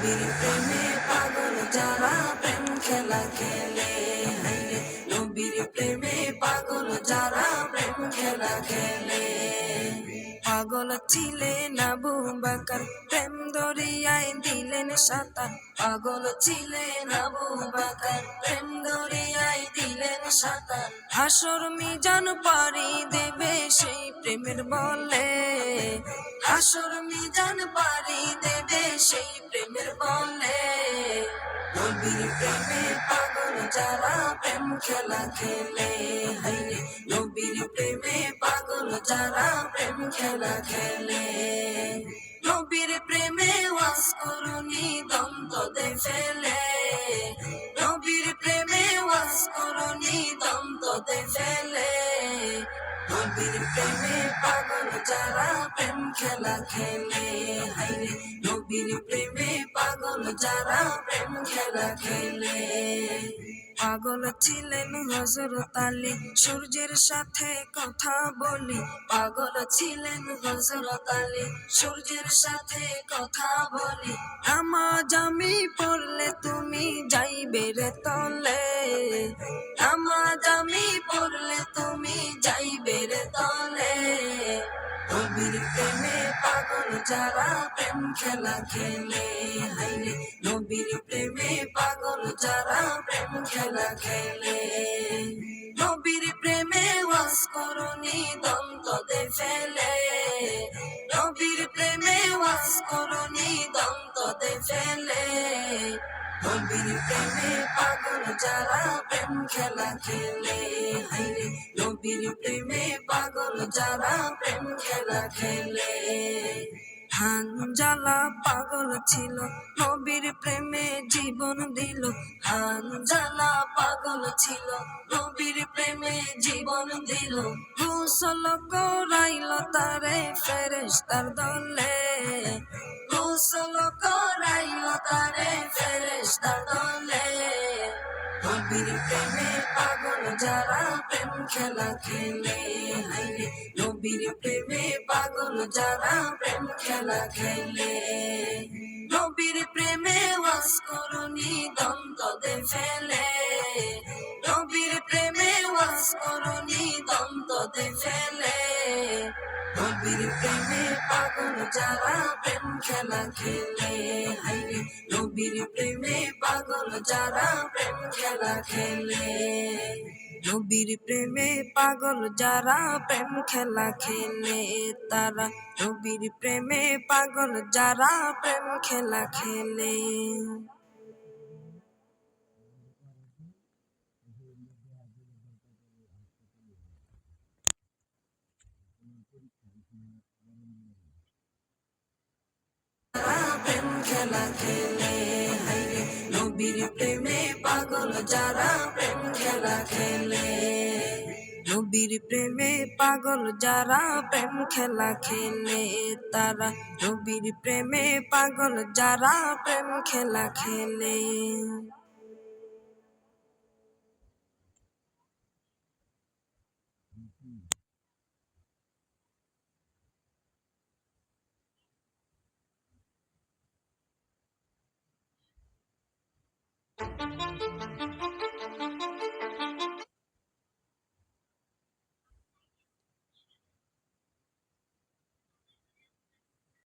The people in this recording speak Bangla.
নবীর প্রেমে পাগল যারা প্রেম খেলা খেলে, হাইরে নবীর প্রেমে পাগল যারা প্রেম খেলা খেলে। পাগল ছিলেন আবু বকর, প্রেম দরিয়ায় দিলেন সাঁতার। পাগল ছিলেন আবু বকর, প্রেম দরিয়ায় দিলেন সাঁতার। হাসর মিজান পারি দেবে সেই প্রেমের বলে, হাসর মিজান পারি দেবে সেই প্রেমের বলে। নবীর প্রেমে পাগল যারা প্রেম খেলা খেলে, হাইরে নবীর প্রেমে পাগল যারা প্রেম খেলা খেলে। নবীর প্রেমে ওয়াজ করুনি দম তোদে ফেলে, নবীর প্রেমে ওয়াজ করুনি দম তোদে ফেলে। নবীর প্রেমে পাগল যারা প্রেম খেলা খেলে, হাইরে নবীর প্রেমে পাগল যারা প্রেম খেলা খেলে। পাগল ছিলেন হযরত আলী, সূর্যের সাথে কথা বলি। পাগল ছিলেন হযরত আলী, সূর্যের সাথে কথা বলি। নামাজ আমি পড়লে তুমি যাইবে রে তলে, নামাজ আমি পড়লে তুমি যাইবে রে তলে। নবীর প্রেমে পাগল যারা প্রেম খেলা খেলে, হাইরে নবীর প্রেমে পাগল যারা প্রেম খেলা খেলে। নবীর প্রেমে ওয়াজ করুনি দম তোদে ফেলে, নবীর প্রেমে ওয়াজ করুনি দম তোদে ফেলে। নবীর প্রেমে পাগল যারা প্রেম খেলা খেলে, হাইরে নবীর প্রেমে পাগল যারা প্রেম খেলা খেলে। হানজালা পাগল ছিল, নবীর প্রেমে জীবন দিল। হানজালা পাগল ছিল, নবীর প্রেমে জীবন দিল। গোসল করাইল তারে ফেরেশতার দলে, গোসল করাইল তারে ফেরেশতার দলে। নবীর প্রেমে পাগল যারা প্রেম খেলা খেলে, হাইরে নবীর প্রেমে পাগল যারা প্রেম খেলা খেলে। নবীর প্রেমে ওয়াজ করুনি দম তোদে ফেলে, নবীর প্রেমে ওয়াজ করুনি দম তোদে ফেলে। নবীর প্রেমে পাগল যারা প্রেম খেলা খেলে, হাইরে নবীর প্রেমে পাগল যারা প্রেম খেলা খেলে। নবীর প্রেমে পাগল যারা প্রেম খেলা খেলে, তারা নবীর প্রেমে পাগল যারা প্রেম খেলা খেলে। প্রেম খেলা খেলে, হাইরে নবীর প্রেমে পাগল যারা প্রেম খেলা খেলে। নবীর প্রেমে পাগল যারা প্রেম খেলা খেলে, তারা নবীর প্রেমে পাগল যারা প্রেম খেলা খেলে।